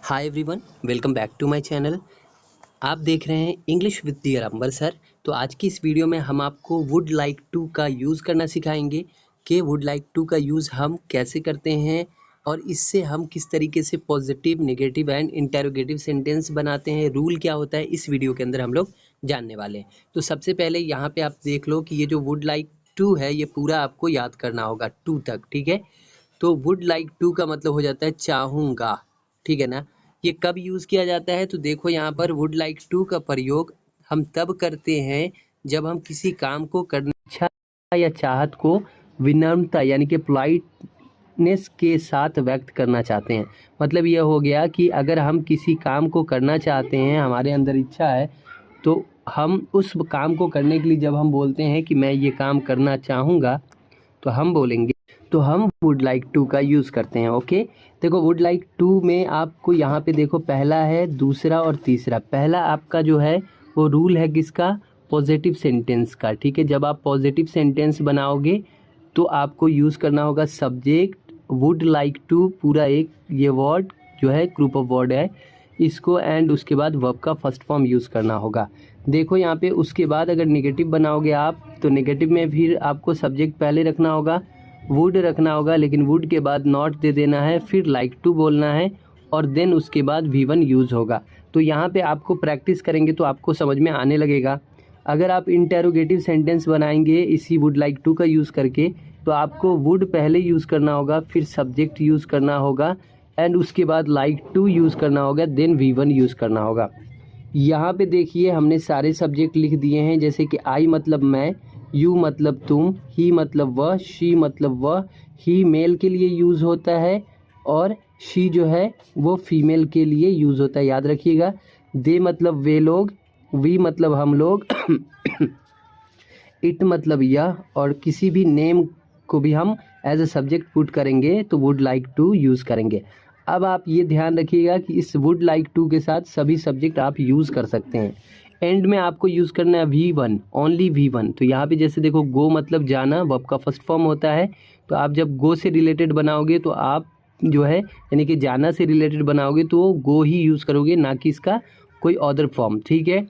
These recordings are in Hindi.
Hi everyone, welcome back to my channel. आप देख रहे हैं English with dear Ambar sir. तो आज की इस वीडियो में हम आपको वुड लाइक टू का यूज़ करना सिखाएंगे कि वुड लाइक टू का यूज़ हम कैसे करते हैं और इससे हम किस तरीके से positive, negative and interrogative sentence बनाते हैं। रूल क्या होता है इस वीडियो के अंदर हम लोग जानने वाले हैं। तो सबसे पहले यहाँ पे आप देख लो कि ये जो वुड लाइक टू है ये पूरा आपको याद करना होगा टू तक, ठीक है। तो वुड लाइक टू का मतलब हो जाता है चाहूँगा, ठीक है ना। ये कब यूज़ किया जाता है तो देखो यहाँ पर वुड लाइक टू का प्रयोग हम तब करते हैं जब हम किसी काम को करने इच्छा या चाहत को विनम्रता यानी कि पोलाइटनेस के साथ व्यक्त करना चाहते हैं। मतलब यह हो गया कि अगर हम किसी काम को करना चाहते हैं, हमारे अंदर इच्छा है, तो हम उस काम को करने के लिए जब हम बोलते हैं कि मैं ये काम करना चाहूँगा तो हम बोलेंगे, तो हम वुड लाइक टू का यूज़ करते हैं। ओके, देखो वुड लाइक टू में आपको यहाँ पे देखो पहला है, दूसरा और तीसरा। पहला आपका जो है वो रूल है किसका, पॉजिटिव सेंटेंस का, ठीक है। जब आप पॉजिटिव सेंटेंस बनाओगे तो आपको यूज़ करना होगा सब्जेक्ट वुड लाइक टू, पूरा एक ये वर्ड जो है ग्रुप ऑफ वर्ड है इसको, एंड उसके बाद वर्ब का फर्स्ट फॉर्म यूज़ करना होगा। देखो यहाँ पे उसके बाद अगर नेगेटिव बनाओगे आप तो नेगेटिव में फिर आपको सब्जेक्ट पहले रखना होगा, वुड रखना होगा, लेकिन वुड के बाद नॉट दे देना है, फिर लाइक टू बोलना है और देन उसके बाद V1 यूज़ होगा। तो यहाँ पे आपको प्रैक्टिस करेंगे तो आपको समझ में आने लगेगा। अगर आप इंटेरोगेटिव सेंटेंस बनाएंगे इसी वुड लाइक टू का यूज़ करके तो आपको वुड पहले यूज़ करना होगा, फिर सब्जेक्ट यूज़ करना होगा एंड उसके बाद लाइक टू यूज़ करना होगा, देन V1 यूज़ करना होगा। यहाँ पे देखिए हमने सारे सब्जेक्ट लिख दिए हैं, जैसे कि आई मतलब मैं, यू मतलब तुम, ही मतलब वह, शी मतलब वह, ही मेल के लिए यूज़ होता है और शी जो है वो फीमेल के लिए यूज़ होता है, याद रखिएगा। दे मतलब वे लोग, वी मतलब हम लोग, इट मतलब यह, और किसी भी नेम को भी हम एज अ सब्जेक्ट पुट करेंगे तो वुड लाइक टू यूज़ करेंगे। अब आप ये ध्यान रखिएगा कि इस वुड लाइक टू के साथ सभी सब्जेक्ट आप यूज़ कर सकते हैं। एंड में आपको यूज़ करना है V1, ओनली V1। तो यहाँ पे जैसे देखो गो मतलब जाना, वर्ब का फर्स्ट फॉर्म होता है। तो आप जब गो से रिलेटेड बनाओगे तो आप जो है यानी कि जाना से रिलेटेड बनाओगे तो गो ही यूज़ करोगे, ना कि इसका कोई अदर फॉर्म, ठीक है।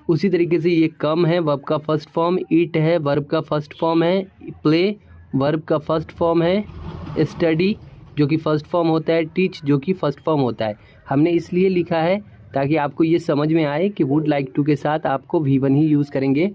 उसी तरीके से ये कम है, वर्ब का फर्स्ट फॉर्म, ईट है, वर्ब का फर्स्ट फॉर्म है, प्ले वर्ब का फर्स्ट फॉर्म है, स्टडी जो कि फर्स्ट फॉर्म होता है, टीच जो कि फर्स्ट फॉर्म होता है। हमने इसलिए लिखा है ताकि आपको ये समझ में आए कि वुड लाइक टू के साथ आपको V1 ही यूज़ करेंगे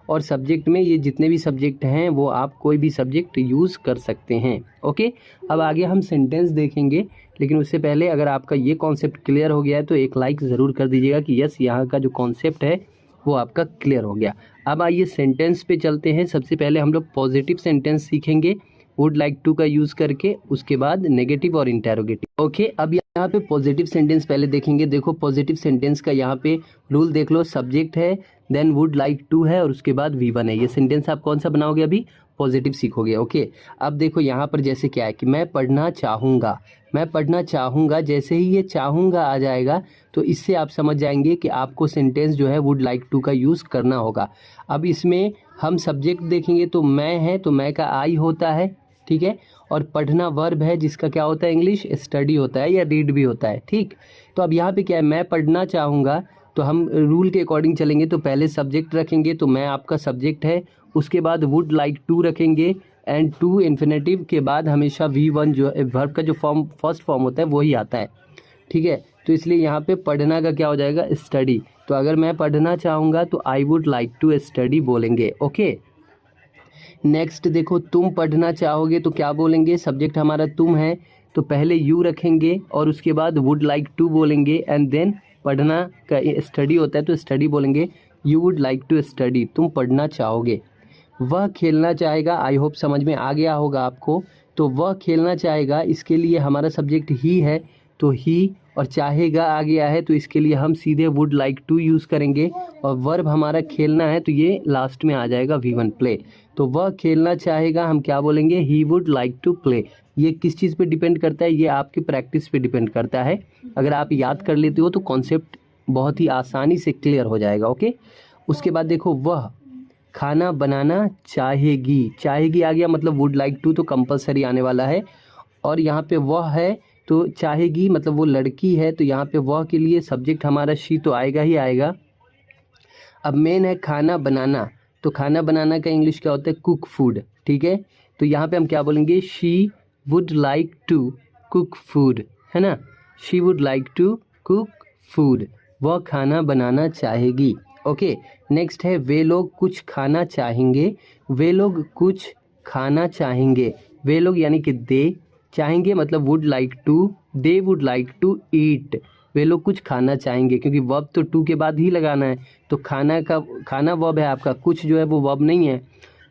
और सब्जेक्ट में ये जितने भी सब्जेक्ट हैं वो आप कोई भी सब्जेक्ट यूज़ कर सकते हैं। ओके, अब आगे हम सेंटेंस देखेंगे, लेकिन उससे पहले अगर आपका ये कॉन्सेप्ट क्लियर हो गया है तो एक लाइक ज़रूर कर दीजिएगा कि यस, यहाँ का जो कॉन्सेप्ट है वो आपका क्लियर हो गया। अब आइए सेंटेंस पे चलते हैं। सबसे पहले हम लोग पॉजिटिव सेंटेंस सीखेंगे वुड लाइक टू का यूज़ करके, उसके बाद नेगेटिव और इंटेरोगेटिव। ओके, अब यहाँ पे पॉजिटिव सेंटेंस पहले देखेंगे। देखो पॉजिटिव सेंटेंस का यहाँ पे रूल देख लो, सब्जेक्ट है, देन वुड लाइक टू है और उसके बाद V1 है। ये सेंटेंस आप कौन सा बनाओगे, अभी पॉजिटिव सीखोगे। ओके, अब देखो यहाँ पर जैसे क्या है कि मैं पढ़ना चाहूँगा, मैं पढ़ना चाहूँगा, जैसे ही ये चाहूँगा आ जाएगा तो इससे आप समझ जाएंगे कि आपको सेंटेंस जो है वुड लाइक टू का यूज़ करना होगा। अब इसमें हम सब्जेक्ट देखेंगे तो मैं है, तो मैं का आई होता है, ठीक है, और पढ़ना वर्ब है जिसका क्या होता है, इंग्लिश स्टडी होता है या रीड भी होता है, ठीक। तो अब यहाँ पे क्या है, मैं पढ़ना चाहूँगा, तो हम रूल के अकॉर्डिंग चलेंगे तो पहले सब्जेक्ट रखेंगे, तो मैं आपका सब्जेक्ट है, उसके बाद वुड लाइक टू रखेंगे एंड टू इन्फिनेटिव के बाद हमेशा V1 जो वर्ब का जो फॉर्म फर्स्ट फॉर्म होता है वही आता है, ठीक है। तो इसलिए यहाँ पे पढ़ना का क्या हो जाएगा, स्टडी। तो अगर मैं पढ़ना चाहूँगा तो I would like to study बोलेंगे। ओके, नेक्स्ट देखो तुम पढ़ना चाहोगे तो क्या बोलेंगे, सब्जेक्ट हमारा तुम है तो पहले यू रखेंगे और उसके बाद वुड लाइक टू बोलेंगे एंड देन पढ़ना का स्टडी होता है तो स्टडी बोलेंगे, you would like to study, तुम पढ़ना चाहोगे। वह खेलना चाहेगा, आई होप समझ में आ गया होगा आपको। तो वह खेलना चाहेगा, इसके लिए हमारा सब्जेक्ट ही है तो ही, और चाहेगा आ गया है तो इसके लिए हम सीधे वुड लाइक टू यूज़ करेंगे, और वर्ब हमारा खेलना है तो ये लास्ट में आ जाएगा V1 प्ले। तो वह खेलना चाहेगा, हम क्या बोलेंगे, he would like to play. ये किस चीज़ पे डिपेंड करता है, ये आपकी प्रैक्टिस पे डिपेंड करता है। अगर आप याद कर लेते हो तो कॉन्सेप्ट बहुत ही आसानी से क्लियर हो जाएगा। ओके, उसके बाद देखो वह खाना बनाना चाहेगी, चाहेगी आ गया मतलब वुड लाइक टू तो कंपलसरी आने वाला है, और यहाँ पे वह है तो चाहेगी मतलब वो लड़की है, तो यहाँ पे वह के लिए सब्जेक्ट हमारा शी तो आएगा ही आएगा। अब मेन है खाना बनाना, तो खाना बनाना का इंग्लिश क्या होता है? कुक फूड, ठीक है। तो यहाँ पे हम क्या बोलेंगे? She would like to cook food, है ना। She would like to cook food, वह खाना बनाना चाहेगी। ओके, नेक्स्ट है वे लोग कुछ खाना चाहेंगे। वे लोग कुछ खाना चाहेंगे, वे लोग यानी कि दे, चाहेंगे मतलब would like to, they would like to eat, वे लोग कुछ खाना चाहेंगे, क्योंकि वर्ब तो टू के बाद ही लगाना है। तो खाना वर्ब है आपका, कुछ जो है वो वर्ब नहीं है।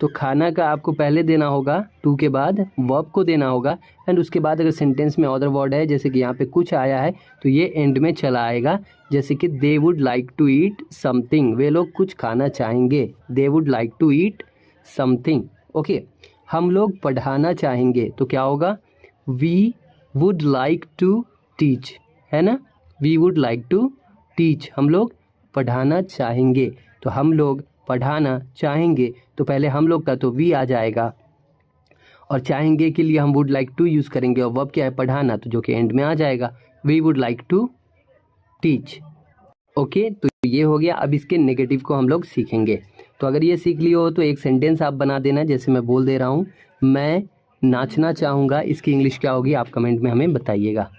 तो खाना का आपको पहले देना होगा, टू के बाद वर्ब को देना होगा, एंड उसके बाद अगर सेंटेंस में अदर वर्ड है, जैसे कि यहाँ पे कुछ आया है, तो ये एंड में चला आएगा। जैसे कि they would like to eat something, वे लोग कुछ खाना चाहेंगे, they would like to eat something. Okay, हम लोग पढ़ाना चाहेंगे, तो क्या होगा? We would like to teach, है ना। We would like to teach, हम लोग पढ़ाना चाहेंगे। तो हम लोग पढ़ाना चाहेंगे, तो पहले हम लोग का तो वी आ जाएगा, और चाहेंगे के लिए हम वुड लाइक टू यूज़ करेंगे, और वर्ब क्या है? पढ़ाना, तो जो कि एंड में आ जाएगा, we would like to teach. Okay, तो ये हो गया। अब इसके नेगेटिव को हम लोग सीखेंगे। तो अगर ये सीख लियो तो एक सेंटेंस आप बना देना, जैसे मैं बोल दे रहा हूँ, मैं नाचना चाहूँगा, इसकी इंग्लिश क्या होगी आप कमेंट में हमें बताइएगा।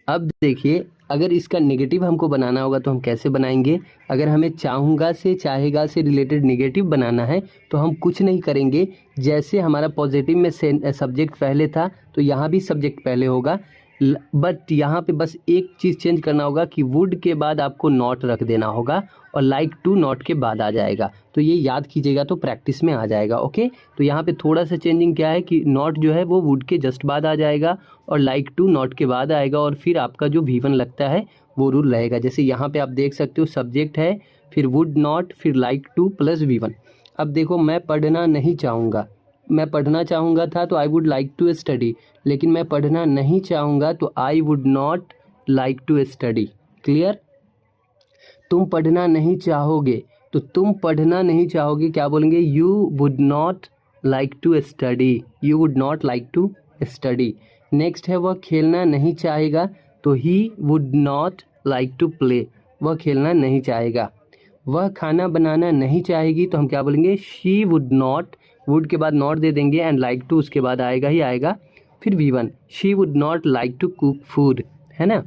अब देखिए, अगर इसका नेगेटिव हमको बनाना होगा तो हम कैसे बनाएंगे? अगर हमें चाहूँगा से चाहेगा से रिलेटेड नेगेटिव बनाना है तो हम कुछ नहीं करेंगे, जैसे हमारा पॉजिटिव में सब्जेक्ट पहले था तो यहाँ भी सब्जेक्ट पहले होगा, बट यहाँ पे बस एक चीज़ चेंज करना होगा कि वुड के बाद आपको नॉट रख देना होगा, और लाइक टू नॉट के बाद आ जाएगा। तो ये याद कीजिएगा, तो प्रैक्टिस में आ जाएगा। ओके, तो यहाँ पे थोड़ा सा चेंजिंग क्या है कि नॉट जो है वो वुड के जस्ट बाद आ जाएगा, और लाइक टू नॉट के बाद आएगा, और फिर आपका जो V1 लगता है वो रूल रहेगा। जैसे यहाँ पे आप देख सकते हो, सब्जेक्ट है, फिर वुड नॉट, फिर लाइक टू प्लस V1। अब देखो, मैं पढ़ना नहीं चाहूँगा, मैं पढ़ना चाहूँगा था तो I would like to study, लेकिन मैं पढ़ना नहीं चाहूँगा तो I would not like to study. Clear? तुम पढ़ना नहीं चाहोगे, तो तुम पढ़ना नहीं चाहोगे क्या बोलेंगे? You would not like to study, you would not like to study. Next है वह खेलना नहीं चाहेगा, तो he would not like to play, वह खेलना नहीं चाहेगा। वह खाना बनाना नहीं चाहेगी, तो हम क्या बोलेंगे? शी वुड नॉट, वुड के बाद नॉट दे देंगे, एंड लाइक टू उसके बाद आएगा ही आएगा, फिर V1, she would not like to cook food, है ना।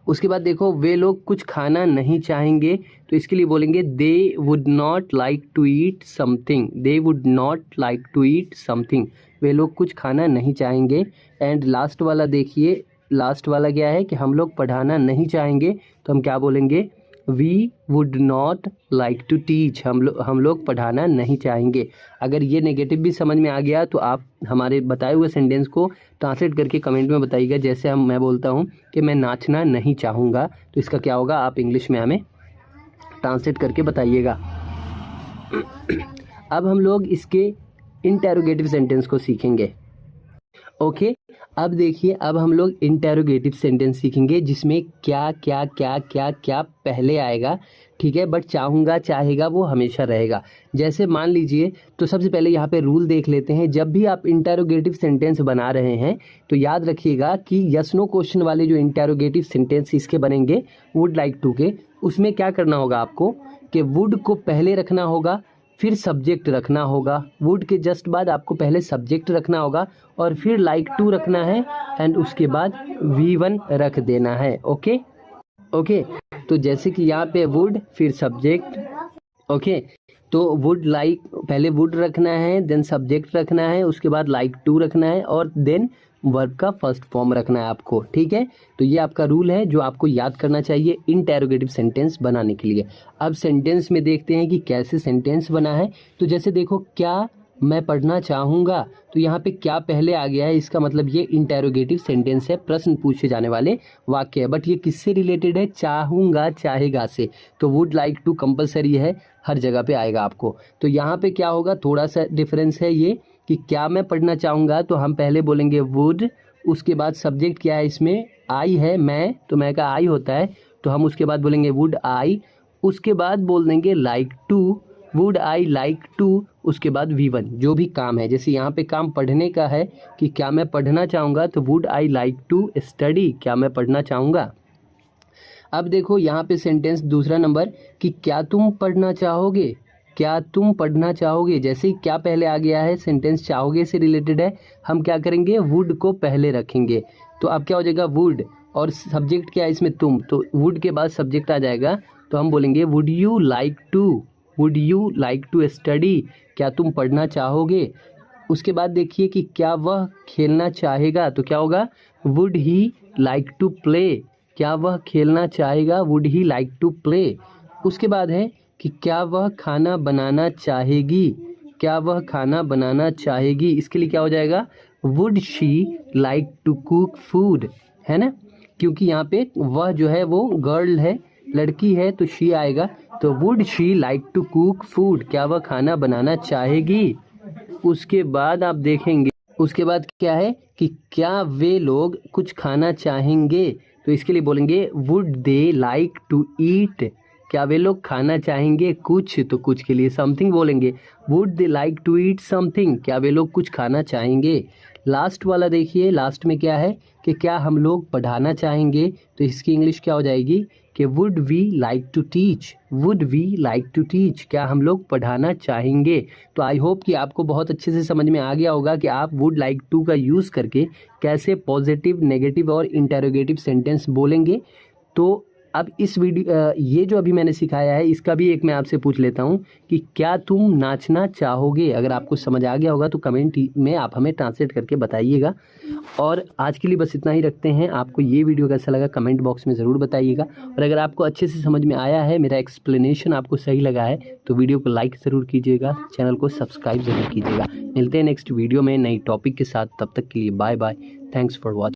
उसके बाद देखो, वे लोग कुछ खाना नहीं चाहेंगे, तो इसके लिए बोलेंगे they would not like to eat something, they would not like to eat something, वे लोग कुछ खाना नहीं चाहेंगे। एंड लास्ट वाला देखिए, लास्ट वाला क्या है कि हम लोग पढ़ाना नहीं चाहेंगे, तो हम क्या बोलेंगे? We would not like to teach, हम लोग पढ़ाना नहीं चाहेंगे। अगर ये नेगेटिव भी समझ में आ गया तो आप हमारे बताए हुए सेंटेंस को ट्रांसलेट करके कमेंट में बताइएगा। जैसे मैं बोलता हूँ कि मैं नाचना नहीं चाहूँगा, तो इसका क्या होगा? आप इंग्लिश में हमें ट्रांसलेट करके बताइएगा। अब हम लोग इसके इंटेरोगेटिव सेंटेंस को सीखेंगे। ओके, अब देखिए, अब हम लोग इंटेरोगेटिव सेंटेंस सीखेंगे, जिसमें क्या क्या क्या क्या क्या पहले आएगा, ठीक है, बट चाहूँगा चाहेगा वो हमेशा रहेगा। जैसे मान लीजिए, तो सबसे पहले यहाँ पे रूल देख लेते हैं। जब भी आप इंटेरोगेटिव सेंटेंस बना रहे हैं तो याद रखिएगा कि यस नो क्वेश्चन वाले जो इंटेरोगेटिव सेंटेंस इसके बनेंगे वुड लाइक टू के, उसमें क्या करना होगा आपको कि वुड को पहले रखना होगा, फिर सब्जेक्ट रखना होगा, वुड के जस्ट बाद आपको पहले सब्जेक्ट रखना होगा, और फिर लाइक टू रखना है, एंड उसके बाद V1 रख देना है। ओके ओके, तो जैसे कि यहाँ पे वुड फिर सब्जेक्ट। ओके, तो वुड लाइक, पहले वुड रखना है, देन सब्जेक्ट रखना है, उसके बाद लाइक टू रखना है, और देन वर्ब का फर्स्ट फॉर्म रखना है आपको, ठीक है। तो ये आपका रूल है जो आपको याद करना चाहिए इंटेरोगेटिव सेंटेंस बनाने के लिए। अब सेंटेंस में देखते हैं कि कैसे सेंटेंस बना है। तो जैसे देखो, क्या मैं पढ़ना चाहूँगा, तो यहाँ पे क्या पहले आ गया है, इसका मतलब ये इंटेरोगेटिव सेंटेंस है, प्रश्न पूछे जाने वाले वाक्य है। बट ये किससे रिलेटेड है? चाहूँगा चाहेगा से। तो वुड लाइक टू कंपलसरी है, हर जगह पे आएगा आपको। तो यहाँ पे क्या होगा, थोड़ा सा डिफरेंस है ये कि क्या मैं पढ़ना चाहूँगा, तो हम पहले बोलेंगे वुड, उसके बाद सब्जेक्ट क्या है इसमें? आई है, मैं, तो मैं का आई होता है, तो हम उसके बाद बोलेंगे वुड आई, उसके बाद बोल देंगे like to, would I like to, उसके बाद V1 जो भी काम है, जैसे यहाँ पे काम पढ़ने का है कि क्या मैं पढ़ना चाहूँगा, तो would I like to study, क्या मैं पढ़ना चाहूँगा। अब देखो यहाँ पे सेंटेंस दूसरा नंबर कि क्या तुम पढ़ना चाहोगे, क्या तुम पढ़ना चाहोगे। जैसे ही क्या पहले आ गया है, सेंटेंस चाहोगे से रिलेटेड है, हम क्या करेंगे, वुड को पहले रखेंगे। तो अब क्या हो जाएगा, वुड और सब्जेक्ट क्या है इसमें, तुम, तो वुड के बाद सब्जेक्ट आ जाएगा, तो हम बोलेंगे would you like to, would you like to study, क्या तुम पढ़ना चाहोगे। उसके बाद देखिए कि क्या वह खेलना चाहेगा, तो क्या होगा, would he like to play, क्या वह खेलना चाहेगा, would he like to play. उसके बाद है कि क्या वह खाना बनाना चाहेगी, क्या वह खाना बनाना चाहेगी, इसके लिए क्या हो जाएगा, would she like to cook food, है ना, क्योंकि यहाँ पे वह जो है वो गर्ल है, लड़की है, तो शी आएगा, तो would she like to cook food, क्या वह खाना बनाना चाहेगी। उसके बाद आप देखेंगे, उसके बाद क्या है कि क्या वे लोग कुछ खाना चाहेंगे, तो इसके लिए बोलेंगे would they like to eat, क्या वे लोग खाना चाहेंगे कुछ, तो कुछ के लिए समथिंग बोलेंगे, would they like to eat something, क्या वे लोग कुछ खाना चाहेंगे। लास्ट वाला देखिए, लास्ट में क्या है कि क्या हम लोग पढ़ाना चाहेंगे, तो इसकी इंग्लिश क्या हो जाएगी कि would we like to teach, would we like to teach, क्या हम लोग पढ़ाना चाहेंगे। तो आई होप कि आपको बहुत अच्छे से समझ में आ गया होगा कि आप वुड लाइक टू का यूज़ करके कैसे पॉजिटिव, नेगेटिव और इंटरोगेटिव सेंटेंस बोलेंगे। तो अब इस वीडियो ये जो अभी मैंने सिखाया है, इसका भी एक मैं आपसे पूछ लेता हूँ कि क्या तुम नाचना चाहोगे। अगर आपको समझ आ गया होगा तो कमेंट में आप हमें ट्रांसलेट करके बताइएगा। और आज के लिए बस इतना ही रखते हैं। आपको ये वीडियो कैसा लगा कमेंट बॉक्स में ज़रूर बताइएगा। और अगर आपको अच्छे से समझ में आया है, मेरा एक्सप्लेनेशन आपको सही लगा है, तो वीडियो को लाइक ज़रूर कीजिएगा, चैनल को सब्सक्राइब ज़रूर कीजिएगा। मिलते हैं नेक्स्ट वीडियो में नई टॉपिक के साथ, तब तक के लिए bye bye, thanks for watching.